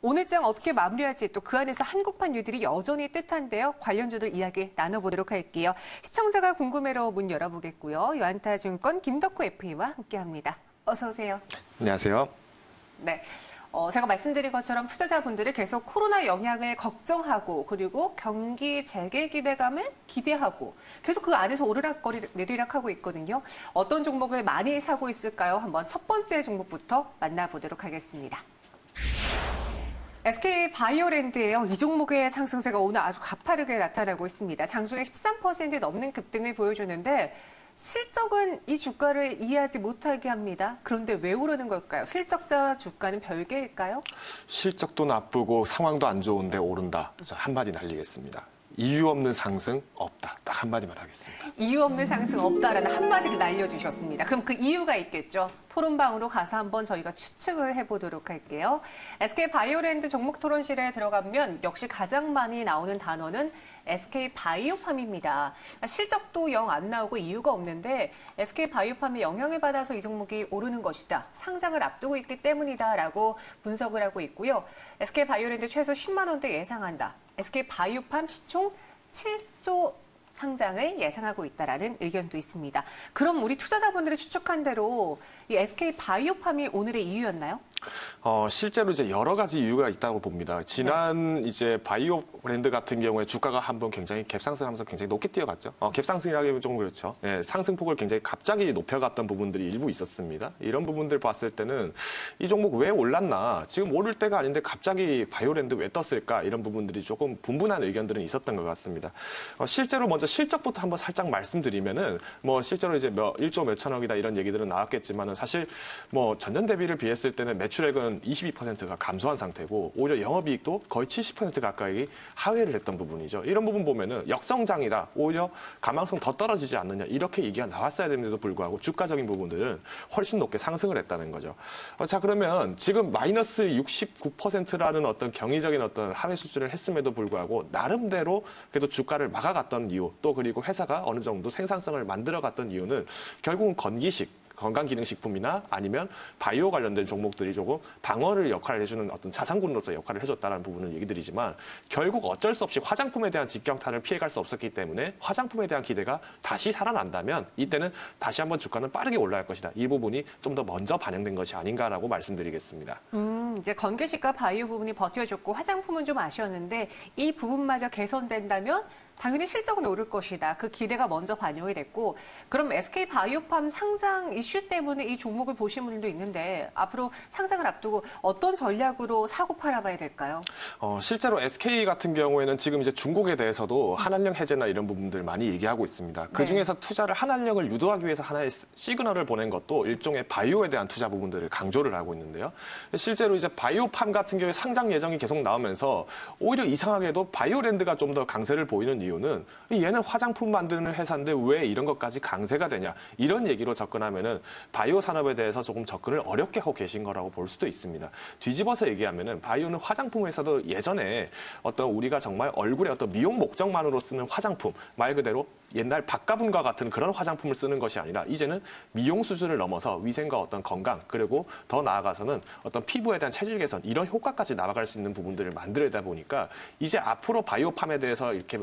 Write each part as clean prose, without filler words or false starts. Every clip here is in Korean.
오늘 장 어떻게 마무리할지 또 그 안에서 한국판 뉴딜이 여전히 뜻한데요. 관련주들 이야기 나눠보도록 할게요. 시청자가 궁금해로 문 열어보겠고요. 유안타증권 김덕호 FA와 함께합니다. 어서 오세요. 안녕하세요. 네. 제가 말씀드린 것처럼 투자자분들이 계속 코로나 영향을 걱정하고 그리고 경기 재개 기대감을 기대하고 계속 그 안에서 오르락거리 내리락하고 있거든요. 어떤 종목을 많이 사고 있을까요? 한번 첫 번째 종목부터 만나보도록 하겠습니다. SK바이오랜드예요. 이 종목의 상승세가 오늘 아주 가파르게 나타나고 있습니다. 장중에 13% 넘는 급등을 보여주는데 실적은 이 주가를 이해하지 못하게 합니다. 그런데 왜 오르는 걸까요? 실적자 주가는 별개일까요? 실적도 나쁘고 상황도 안 좋은데 오른다. 그래서 한마디 날리겠습니다. 이유 없는 상승 없다. 딱 한마디만 하겠습니다. 이유 없는 상승 없다라는 한마디를 날려주셨습니다. 그럼 그 이유가 있겠죠. 토론방으로 가서 한번 저희가 추측을 해보도록 할게요. SK바이오랜드 종목 토론실에 들어가면 역시 가장 많이 나오는 단어는 SK바이오팜입니다. 실적도 영 안 나오고 이유가 없는데 SK바이오팜이 영향을 받아서 이 종목이 오르는 것이다. 상장을 앞두고 있기 때문이다라고 분석을 하고 있고요. SK바이오랜드 최소 10만 원대 예상한다. SK바이오팜 시총 7조 상장을 예상하고 있다라는 의견도 있습니다. 그럼 우리 투자자분들이 추측한 대로 이 SK바이오팜이 오늘의 이유였나요? 실제로 이제 여러 가지 이유가 있다고 봅니다. 지난 이제 바이오랜드 같은 경우에 주가가 한번 굉장히 갭상승하면서 굉장히 높게 뛰어갔죠. 갭상승이라기면 조금 그렇죠. 예, 상승폭을 굉장히 갑자기 높여갔던 부분들이 일부 있었습니다. 이런 부분들 봤을 때는 이 종목 왜 올랐나? 지금 오를 때가 아닌데 갑자기 바이오랜드 왜 떴을까? 이런 부분들이 조금 분분한 의견들은 있었던 것 같습니다. 실제로 먼저 실적부터 한번 살짝 말씀드리면은 실제로 이제 1조 몇천억이다 이런 얘기들은 나왔겠지만은 사실 전년 대비를 비했을 때는 매출액은 22%가 감소한 상태고 오히려 영업이익도 거의 70% 가까이 하회를 했던 부분이죠. 이런 부분 보면은 역성장이다. 오히려 가망성 더 떨어지지 않느냐 이렇게 얘기가 나왔어야 되는데도 불구하고 주가적인 부분들은 훨씬 높게 상승을 했다는 거죠. 자 그러면 지금 마이너스 69%라는 어떤 경이적인 어떤 하회 수준을 했음에도 불구하고 나름대로 그래도 주가를 막아갔던 이유 또 그리고 회사가 어느 정도 생산성을 만들어갔던 이유는 결국은 건강기능식품이나 아니면 바이오 관련된 종목들이 조금 방어를 역할을 해주는 어떤 자산군으로서 역할을 해줬다는 부분을 얘기 드리지만 결국 어쩔 수 없이 화장품에 대한 직격탄을 피해갈 수 없었기 때문에 화장품에 대한 기대가 다시 살아난다면 이때는 다시 한번 주가는 빠르게 올라갈 것이다. 이 부분이 좀 더 먼저 반영된 것이 아닌가라고 말씀드리겠습니다. 이제 건강식과 바이오 부분이 버텨줬고 화장품은 좀 아쉬웠는데 이 부분마저 개선된다면 당연히 실적은 오를 것이다. 그 기대가 먼저 반영이 됐고 그럼 SK바이오팜 상장 이슈 때문에 이 종목을 보신 분들도 있는데 앞으로 상장을 앞두고 어떤 전략으로 사고 팔아봐야 될까요? 실제로 SK 같은 경우에는 지금 이제 중국에 대해서도 한한령 해제나 이런 부분들 많이 얘기하고 있습니다. 그중에서 투자를 한한령을 유도하기 위해서 하나의 시그널을 보낸 것도 일종의 바이오에 대한 투자 부분들을 강조를 하고 있는데요. 실제로 이제 바이오팜 같은 경우에 상장 예정이 계속 나오면서 오히려 이상하게도 바이오랜드가 좀 더 강세를 보이는 이유는 얘는 화장품 만드는 회사인데 왜 이런 것까지 강세가 되냐 이런 얘기로 접근하면은 바이오 산업에 대해서 조금 접근을 어렵게 하고 계신 거라고 볼 수도 있습니다. 뒤집어서 얘기하면은 바이오는 화장품 회사도 예전에 어떤 우리가 정말 얼굴에 어떤 미용 목적만으로 쓰는 화장품 말 그대로 옛날 박가분과 같은 그런 화장품을 쓰는 것이 아니라 이제는 미용 수준을 넘어서 위생과 어떤 건강 그리고 더 나아가서는 어떤 피부에 대한 체질 개선 이런 효과까지 나아갈 수 있는 부분들을 만들어다 보니까 이제 앞으로 바이오팜에 대해서 이렇게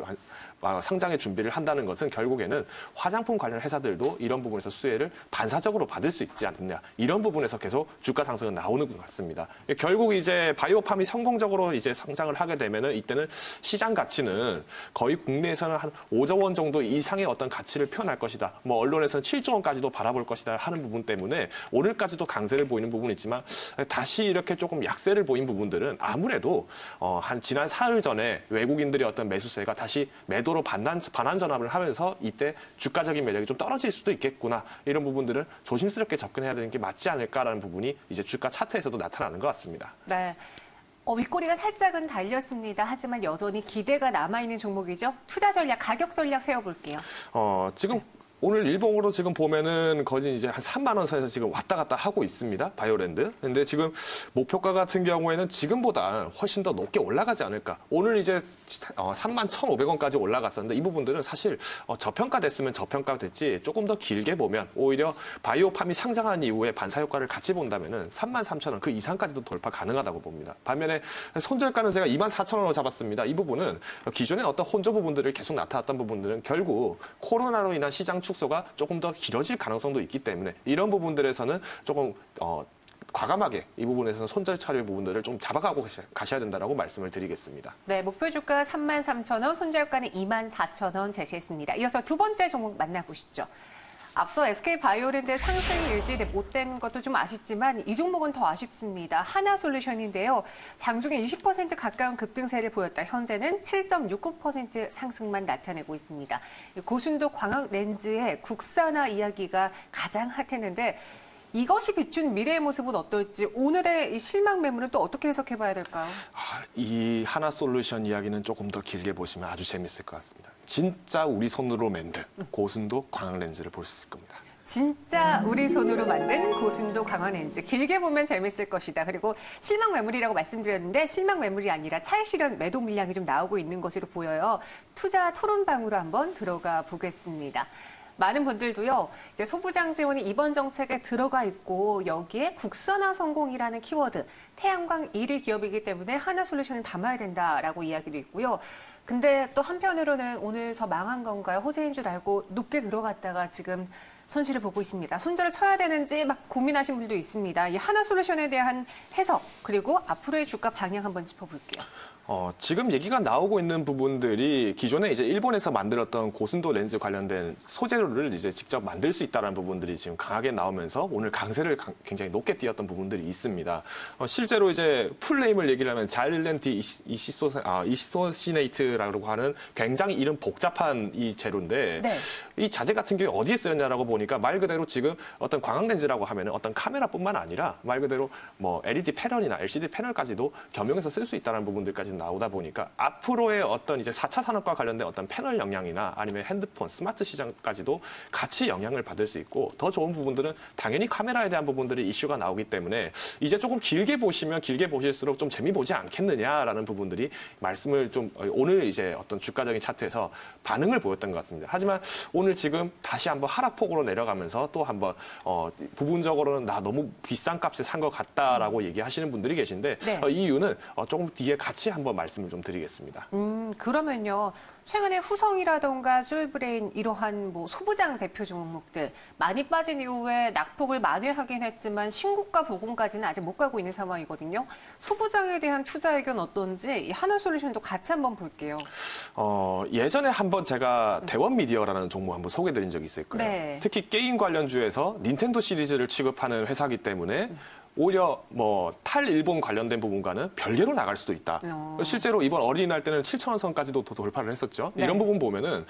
상장의 준비를 한다는 것은 결국에는 화장품 관련 회사들도 이런 부분에서 수혜를 반사적으로 받을 수 있지 않느냐 이런 부분에서 계속 주가 상승은 나오는 것 같습니다. 결국 이제 바이오팜이 성공적으로 이제 상장을 하게 되면은 이때는 시장 가치는 거의 국내에서는 한 5조 원 정도 이상의 어떤 가치를 표현할 것이다. 언론에서는 7조 원까지도 바라볼 것이다 하는 부분 때문에 오늘까지도 강세를 보이는 부분이 있지만 다시 이렇게 조금 약세를 보인 부분들은 아무래도 한 지난 사흘 전에 외국인들의 어떤 매수세가 다시 매도로 반환 전환을 하면서 이때 주가적인 매력이 좀 떨어질 수도 있겠구나. 이런 부분들은 조심스럽게 접근해야 되는 게 맞지 않을까라는 부분이 이제 주가 차트에서도 나타나는 것 같습니다. 네. 윗꼬리가 살짝은 달렸습니다. 하지만 여전히 기대가 남아있는 종목이죠. 투자 전략, 가격 전략 세워볼게요. 지금 오늘 일봉으로 지금 보면은 거진 이제 한 3만 원 선에서 지금 왔다 갔다 하고 있습니다. 바이오랜드. 근데 지금 목표가 같은 경우에는 지금보다 훨씬 더 높게 올라가지 않을까. 오늘 이제 3만 1,500원까지 올라갔었는데 이 부분들은 사실 저평가됐으면 저평가됐지 조금 더 길게 보면 오히려 바이오팜이 상장한 이후에 반사 효과를 같이 본다면은 3만 3천 원 그 이상까지도 돌파 가능하다고 봅니다. 반면에 손절가는 제가 2만 4천 원으로 잡았습니다. 이 부분은 기존의 어떤 혼조 부분들을 계속 나타났던 부분들은 결국 코로나로 인한 시장 축소가 조금 더 길어질 가능성도 있기 때문에 이런 부분들에서는 조금 과감하게 이 부분에서는 손절 처리 부분들을 좀 잡아가고 가셔야 된다라고 말씀을 드리겠습니다. 네, 목표 주가 33,000원, 손절가는 24,000원 제시했습니다. 이어서 두 번째 종목 만나보시죠. 앞서 SK바이오랜드의 상승이 유지 못된 것도 좀 아쉽지만 이 종목은 더 아쉽습니다. 하나솔루션인데요. 장중에 20% 가까운 급등세를 보였다. 현재는 7.69% 상승만 나타내고 있습니다. 고순도 광학 렌즈의 국산화 이야기가 가장 핫했는데 이것이 비춘 미래의 모습은 어떨지 오늘의 이 실망 매물은 또 어떻게 해석해봐야 될까요? 이 하나솔루션 이야기는 조금 더 길게 보시면 아주 재밌을 것 같습니다. 진짜 우리 손으로 만든 고순도 광학 렌즈를 볼 수 있을 겁니다. 진짜 우리 손으로 만든 고순도 광학 렌즈. 길게 보면 재밌을 것이다. 그리고 실망 매물이라고 말씀드렸는데 실망 매물이 아니라 차익 실현 매도 물량이 좀 나오고 있는 것으로 보여요. 투자 토론방으로 한번 들어가 보겠습니다. 많은 분들도요, 이제 소부장지원이 이번 정책에 들어가 있고 여기에 국산화 성공이라는 키워드, 태양광 1위 기업이기 때문에 하나솔루션을 담아야 된다라고 이야기도 있고요. 근데 또 한편으로는 오늘 저 망한 건가요? 호재인 줄 알고 높게 들어갔다가 지금 손실을 보고 있습니다. 손절을 쳐야 되는지 막 고민하신 분도 있습니다. 이 하나솔루션에 대한 해석 그리고 앞으로의 주가 방향 한번 짚어볼게요. 지금 얘기가 나오고 있는 부분들이 기존에 이제 일본에서 만들었던 고순도 렌즈 관련된 소재를 이제 직접 만들 수 있다는 부분들이 지금 강하게 나오면서 오늘 강세를 굉장히 높게 띄었던 부분들이 있습니다. 실제로 이제 풀네임을 얘기를 하면 자일렌티 이시소시네이트라고 하는 굉장히 이름 복잡한 이 재료인데 네. 이 자재 같은 경우에 어디에 쓰였냐라고 보니까 말 그대로 지금 어떤 광학 렌즈라고 하면은 어떤 카메라뿐만 아니라 말 그대로 뭐 LED 패널이나 LCD 패널까지도 겸용해서 쓸 수 있다는 부분들까지 나오다 보니까 앞으로의 어떤 이제 4차 산업과 관련된 어떤 패널 영향이나 아니면 핸드폰, 스마트 시장까지도 같이 영향을 받을 수 있고 더 좋은 부분들은 당연히 카메라에 대한 부분들이 이슈가 나오기 때문에 이제 조금 길게 보시면 길게 보실수록 좀 재미 보지 않겠느냐라는 부분들이 말씀을 좀 오늘 이제 어떤 주가적인 차트에서 반응을 보였던 것 같습니다. 하지만 오늘 지금 다시 한번 하락폭으로 내려가면서 또 한번 부분적으로는 나 너무 비싼 값에 산 것 같다라고 얘기하시는 분들이 계신데 네. 이 이유는 조금 뒤에 같이 한번 말씀을 좀 드리겠습니다. 그러면요. 최근에 후성이라던가 솔브레인 이러한 뭐 소부장 대표 종목들 많이 빠진 이후에 낙폭을 만회하긴 했지만 신고가 부근까지는 아직 못 가고 있는 상황이거든요. 소부장에 대한 투자 의견 어떤지 이 하나솔루션도 같이 한번 볼게요. 예전에 한번 제가 대원미디어라는 종목 한번 소개드린 적이 있을 거예요. 네. 특히 게임 관련주에서 닌텐도 시리즈를 취급하는 회사이기 때문에 오히려 뭐 탈일본 관련된 부분과는 별개로 나갈 수도 있다. 실제로 이번 어린이날 때는 7,000원 선까지도 더 돌파를 했었죠. 네. 이런 부분 보면은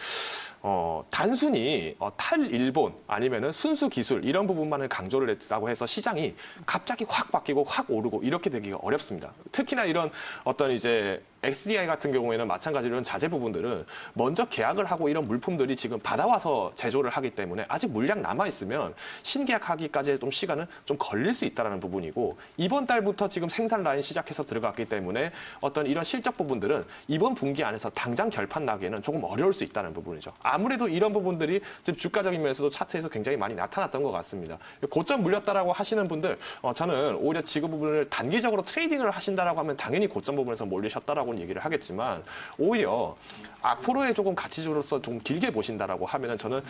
단순히 탈일본 아니면은 순수 기술 이런 부분만을 강조를 했다고 해서 시장이 갑자기 확 바뀌고 확 오르고 이렇게 되기가 어렵습니다. 특히나 이런 어떤 이제 XDI 같은 경우에는 마찬가지로 이런 자재 부분들은 먼저 계약을 하고 이런 물품들이 지금 받아와서 제조를 하기 때문에 아직 물량 남아있으면 신계약하기까지의 좀 시간은 좀 걸릴 수 있다는 부분이고 이번 달부터 지금 생산 라인 시작해서 들어갔기 때문에 어떤 이런 실적 부분들은 이번 분기 안에서 당장 결판 나기에는 조금 어려울 수 있다는 부분이죠. 아무래도 이런 부분들이 지금 주가적인 면에서도 차트에서 굉장히 많이 나타났던 것 같습니다. 고점 물렸다라고 하시는 분들 저는 오히려 지금 부분을 단기적으로 트레이딩을 하신다라고 하면 당연히 고점 부분에서 몰리셨다라고 얘기를 하겠지만 오히려 앞으로의 조금 가치주로서 좀 길게 보신다라고 하면은 저는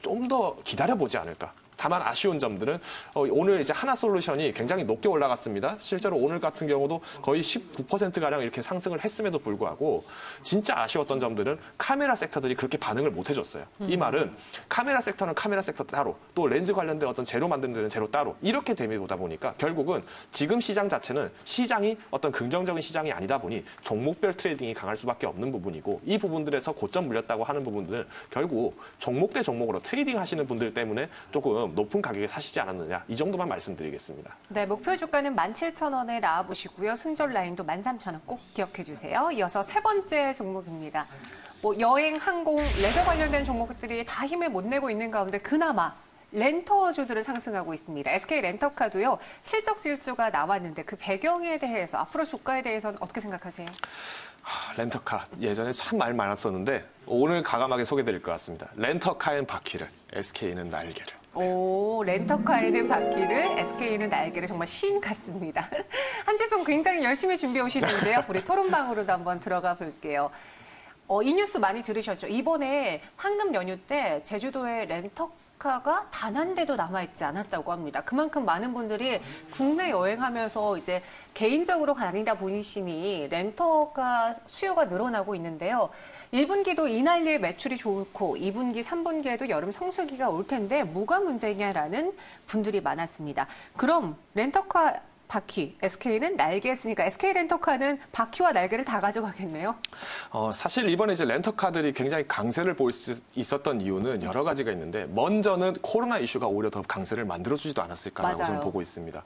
좀 더 기다려보지 않을까. 다만 아쉬운 점들은 오늘 이제 하나솔루션이 굉장히 높게 올라갔습니다. 실제로 오늘 같은 경우도 거의 19%가량 이렇게 상승을 했음에도 불구하고 진짜 아쉬웠던 점들은 카메라 섹터들이 그렇게 반응을 못 해줬어요. 이 말은 카메라 섹터는 카메라 섹터 따로 또 렌즈 관련된 어떤 재료 만드는 데는 재료 따로 이렇게 되다 보니까 결국은 지금 시장 자체는 시장이 어떤 긍정적인 시장이 아니다 보니 종목별 트레이딩이 강할 수밖에 없는 부분이고 이 부분들에서 고점 물렸다고 하는 부분들은 결국 종목 대 종목으로 트레이딩 하시는 분들 때문에 조금 만큼 높은 가격에 사시지 않았느냐 이 정도만 말씀드리겠습니다. 네, 목표 주가는 17,000원에 나와보시고요. 손절 라인도 13,000원 꼭 기억해 주세요. 이어서 세 번째 종목입니다. 뭐 여행, 항공, 레저 관련된 종목들이 다 힘을 못 내고 있는 가운데 그나마 렌터주들은 상승하고 있습니다. SK 렌터카도요. 실적 질주가 나왔는데 그 배경에 대해서 앞으로 주가에 대해서는 어떻게 생각하세요? 렌터카 예전에 참 말 많았었는데 오늘 가감하게 소개드릴 것 같습니다. 렌터카엔 바퀴를, SK는 날개를. 오, 렌터카에는 바퀴를, SK는 날개를 정말 시인 같습니다. 한 주평 굉장히 열심히 준비해 오시는데요. 우리 토론방으로도 한번 들어가 볼게요. 이 뉴스 많이 들으셨죠? 이번에 황금 연휴 때 제주도에 렌터카가 단 한 대도 남아있지 않았다고 합니다. 그만큼 많은 분들이 국내 여행하면서 이제 개인적으로 다니다 보시니 렌터카 수요가 늘어나고 있는데요. 1분기도 이날리의 매출이 좋고 2분기, 3분기에도 여름 성수기가 올 텐데 뭐가 문제냐라는 분들이 많았습니다. 그럼 렌터카 바퀴, SK는 날개 했으니까 SK 렌터카는 바퀴와 날개를 다 가져가겠네요. 사실 이번에 이제 렌터카들이 굉장히 강세를 보일 수 있었던 이유는 여러 가지가 있는데 먼저는 코로나 이슈가 오히려 더 강세를 만들어주지도 않았을까라고 맞아요. 저는 보고 있습니다.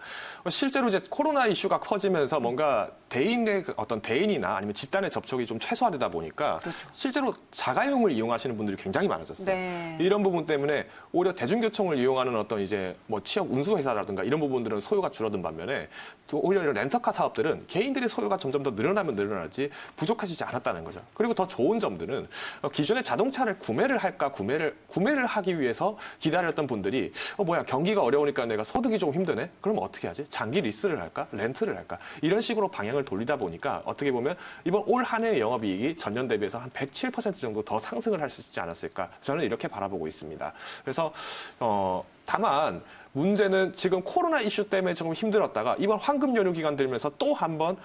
실제로 이제 코로나 이슈가 커지면서 뭔가 대인의 어떤 대인이나 아니면 집단의 접촉이 좀 최소화되다 보니까 그렇죠. 실제로 자가용을 이용하시는 분들이 굉장히 많아졌어요. 네. 이런 부분 때문에 오히려 대중교통을 이용하는 어떤 이제 뭐 취업 운수회사라든가 이런 부분들은 소요가 줄어든 반면에 또 오히려 렌터카 사업들은 개인들의 소요가 점점 더 늘어나면 늘어나지 부족하시지 않았다는 거죠. 그리고 더 좋은 점들은 기존에 자동차를 구매를 할까 구매를 하기 위해서 기다렸던 분들이 뭐야 경기가 어려우니까 내가 소득이 좀 힘드네? 그럼 어떻게 하지? 장기 리스를 할까? 렌트를 할까? 이런 식으로 방향을 돌리다 보니까 어떻게 보면 이번 올 한 해의 영업이익이 전년 대비해서 한 107% 정도 더 상승을 할 수 있지 않았을까? 저는 이렇게 바라보고 있습니다. 그래서 다만 문제는 지금 코로나 이슈 때문에 조금 힘들었다가 이번 황금 연휴 기간 들면서 또 한 번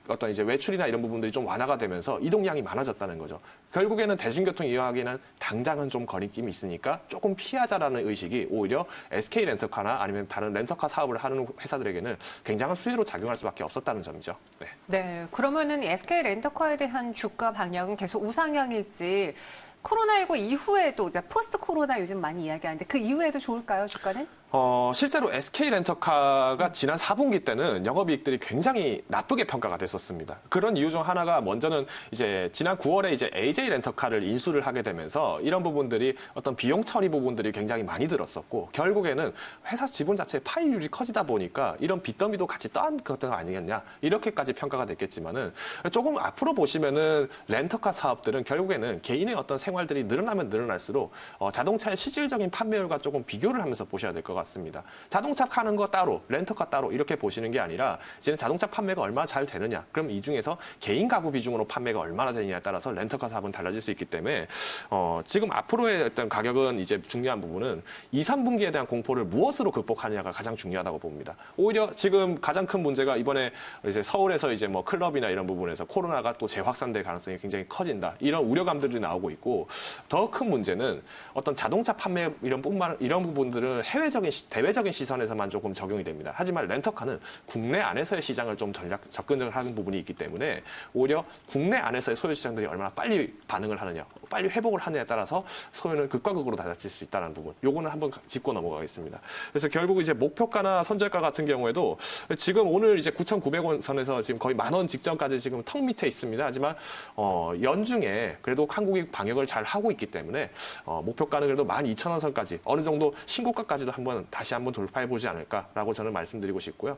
어떤 이제 외출이나 이런 부분들이 좀 완화가 되면서 이동량이 많아졌다는 거죠. 결국에는 대중교통 이용하기는 당장은 좀 거리낌이 있으니까 조금 피하자라는 의식이 오히려 SK 렌터카나 아니면 다른 렌터카 사업을 하는 회사들에게는 굉장한 수혜로 작용할 수밖에 없었다는 점이죠. 네. 네, 그러면은 SK 렌터카에 대한 주가 방향은 계속 우상향일지 코로나19 이후에도 이제 포스트 코로나 요즘 많이 이야기하는데 그 이후에도 좋을까요, 주가는? 실제로 SK 렌터카가 지난 4분기 때는 영업이익들이 굉장히 나쁘게 평가가 됐었습니다. 그런 이유 중 하나가 먼저는 이제 지난 9월에 이제 AJ 렌터카를 인수를 하게 되면서 이런 부분들이 어떤 비용 처리 부분들이 굉장히 많이 들었었고 결국에는 회사 지분 자체의 파이율이 커지다 보니까 이런 빚더미도 같이 떠안은 것도 아니겠냐 이렇게까지 평가가 됐겠지만은 조금 앞으로 보시면은 렌터카 사업들은 결국에는 개인의 어떤 생활들이 늘어나면 늘어날수록 자동차의 실질적인 판매율과 조금 비교를 하면서 보셔야 될 것 같습니다. 자동차 파는 거 따로, 렌터카 따로 이렇게 보시는 게 아니라 이제는 자동차 판매가 얼마나 잘 되느냐. 그럼 이 중에서 개인 가구 비중으로 판매가 얼마나 되느냐에 따라서 렌터카 사업은 달라질 수 있기 때문에 지금 앞으로의 어떤 가격은 이제 중요한 부분은 2, 3분기에 대한 공포를 무엇으로 극복하느냐가 가장 중요하다고 봅니다. 오히려 지금 가장 큰 문제가 이번에 이제 서울에서 이제 뭐 클럽이나 이런 부분에서 코로나가 또 재확산될 가능성이 굉장히 커진다. 이런 우려감들이 나오고 있고 더 큰 문제는 어떤 자동차 판매 이런 부분들은 대외적인 시선에서만 조금 적용이 됩니다. 하지만 렌터카는 국내 안에서의 시장을 좀 접근을 하는 부분이 있기 때문에 오히려 국내 안에서의 소유 시장들이 얼마나 빨리 반응을 하느냐, 빨리 회복을 하느냐에 따라서 소유는 극과 극으로 달라질 수 있다는 부분. 요거는 한번 짚고 넘어가겠습니다. 그래서 결국 이제 목표가나 선절가 같은 경우에도 지금 오늘 이제 9,900원 선에서 지금 거의 10,000원 직전까지 지금 턱 밑에 있습니다. 하지만 연중에 그래도 한국이 방역을 잘 하고 있기 때문에 목표가는 그래도 12,000원 선까지 어느 정도 신고가까지도 다시 한번 돌파해보지 않을까라고 저는 말씀드리고 싶고요.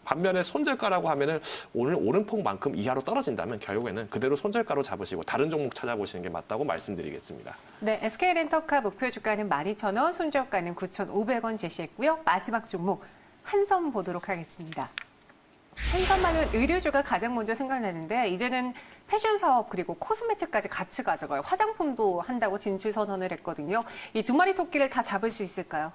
반면에 손절가라고 하면은 오늘 오름폭만큼 이하로 떨어진다면 결국에는 그대로 손절가로 잡으시고 다른 종목 찾아보시는 게 맞다고 말씀드리겠습니다. 네, SK 렌터카 목표 주가는 12,000원, 손절가는 9,500원 제시했고요. 마지막 종목 한섬 보도록 하겠습니다. 한섬하면 의류주가 가장 먼저 생각나는데 이제는 패션 사업 그리고 코스메틱까지 같이 가져가요. 화장품도 한다고 진출 선언을 했거든요. 이 두 마리 토끼를 다 잡을 수 있을까요?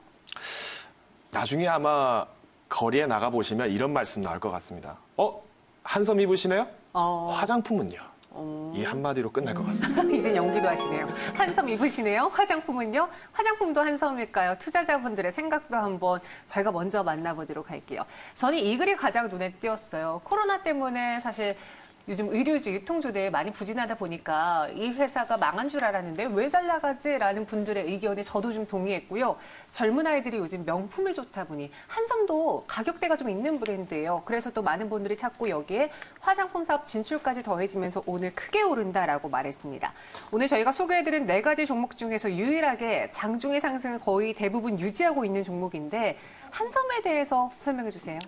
나중에 아마 거리에 나가보시면 이런 말씀 나올 것 같습니다. 한섬 입으시네요? 화장품은요? 이 한마디로 끝날 것 같습니다. 이젠 연기도 하시네요. 한섬 입으시네요. 화장품은요? 화장품도 한섬일까요? 투자자분들의 생각도 한번 저희가 먼저 만나보도록 할게요. 저는 이 글이 가장 눈에 띄었어요. 코로나 때문에 사실 요즘 의류주, 유통주들 많이 부진하다 보니까 이 회사가 망한 줄 알았는데 왜 잘 나가지라는 분들의 의견에 저도 좀 동의했고요. 젊은 아이들이 요즘 명품을 좋다 보니 한섬도 가격대가 좀 있는 브랜드예요. 그래서 또 많은 분들이 찾고 여기에 화장품 사업 진출까지 더해지면서 오늘 크게 오른다라고 말했습니다. 오늘 저희가 소개해드린 4가지 종목 중에서 유일하게 장중의 상승을 거의 대부분 유지하고 있는 종목인데 한섬에 대해서 설명해 주세요.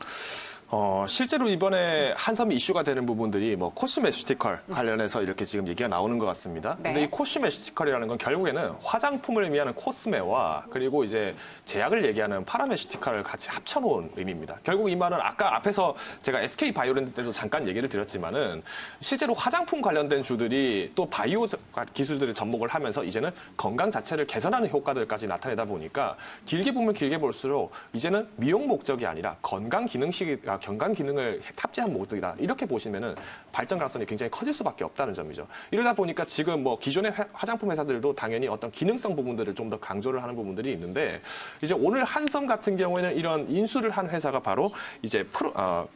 실제로 이번에 한섬이 이슈가 되는 부분들이 뭐 코스메티컬 관련해서 이렇게 지금 얘기가 나오는 것 같습니다. 네. 근데 이 코스메티컬이라는 건 결국에는 화장품을 의미하는 코스메와 그리고 이제 제약을 얘기하는 파라메시티컬을 같이 합쳐놓은 의미입니다. 결국 이 말은 아까 앞에서 제가 SK 바이오랜드 때도 잠깐 얘기를 드렸지만은 실제로 화장품 관련된 주들이 또 바이오 기술들을 접목을 하면서 이제는 건강 자체를 개선하는 효과들까지 나타내다 보니까 길게 보면 길게 볼수록 이제는 미용 목적이 아니라 건강 기능을 탑재한 목적이다. 이렇게 보시면은 발전 가능성이 굉장히 커질 수밖에 없다는 점이죠. 이러다 보니까 지금 뭐 기존의 화장품 회사들도 당연히 어떤 기능성 부분들을 좀 더 강조를 하는 부분들이 있는데 이제 오늘 한섬 같은 경우에는 이런 인수를 한 회사가 바로 이제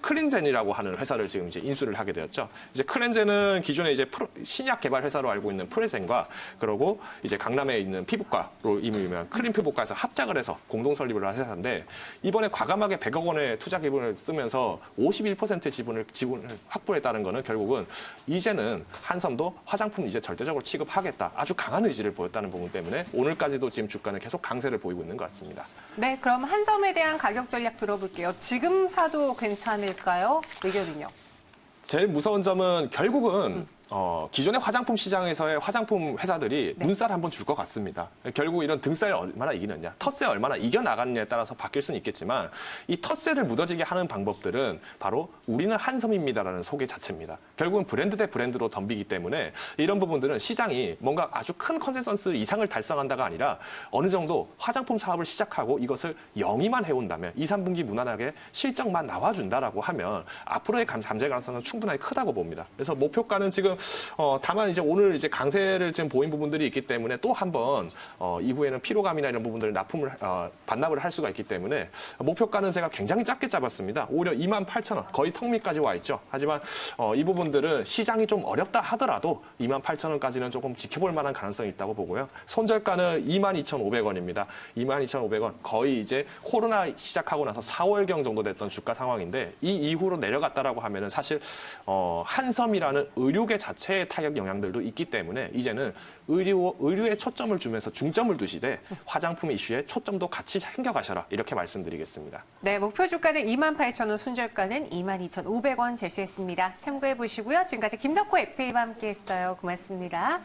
클린젠이라고 하는 회사를 지금 이제 인수를 하게 되었죠. 이제 클린젠은 기존에 이제 신약 개발 회사로 알고 있는 프레젠과 그리고 이제 강남에 있는 피부과로 이미 유명한 클린 피부과에서 합작을 해서 공동 설립을 한 회사인데 이번에 과감하게 100억 원의 투자 기금을 쓰면서 51%의 지분을 확보했다는 거는 결국은 이제는 한섬도 화장품 이제 절대적으로 취급하겠다. 아주 강한 의지를 보였다는 부분 때문에 오늘까지도 지금 주가는 계속 강세를 보이고 있는 것 같습니다. 네, 그럼 한섬에 대한 가격 전략 들어볼게요. 지금 사도 괜찮을까요? 의견은요? 제일 무서운 점은 결국은 기존의 화장품 시장에서의 화장품 회사들이 네. 눈살 한번 줄 것 같습니다. 결국 이런 등살 얼마나 이기느냐, 텃세 얼마나 이겨나가느냐에 따라서 바뀔 수는 있겠지만 이 텃세를 묻어지게 하는 방법들은 바로 우리는 한섬입니다라는 소개 자체입니다. 결국은 브랜드 대 브랜드로 덤비기 때문에 이런 부분들은 시장이 뭔가 아주 큰 컨센서스 이상을 달성한다가 아니라 어느 정도 화장품 사업을 시작하고 이것을 영위만 해온다면 2, 3분기 무난하게 실적만 나와준다라고 하면 앞으로의 잠재 가능성은 충분하게 크다고 봅니다. 그래서 목표가는 지금 다만 이제 오늘 이제 강세를 지금 보인 부분들이 있기 때문에 또 한번 이후에는 피로감이나 이런 부분들을 반납을 할 수가 있기 때문에 목표가는 제가 굉장히 작게 잡았습니다. 오히려 28,000원 거의 턱 밑까지 와 있죠. 하지만 이 부분들은 시장이 좀 어렵다 하더라도 28,000원까지는 조금 지켜볼 만한 가능성이 있다고 보고요. 손절가는 22,500원입니다. 22,500원 거의 이제 코로나 시작하고 나서 4월경 정도 됐던 주가 상황인데 이 이후로 내려갔다라고 하면은 사실 한섬이라는 의료계 자체의 타격 영향들도 있기 때문에 이제는 의류에 초점을 주면서 중점을 두시되 화장품 이슈에 초점도 같이 챙겨가셔라 이렇게 말씀드리겠습니다. 네, 목표 주가는 28,000원, 손절가는 22,500원 제시했습니다. 참고해 보시고요. 지금까지 김덕호 FA와 함께했어요. 고맙습니다.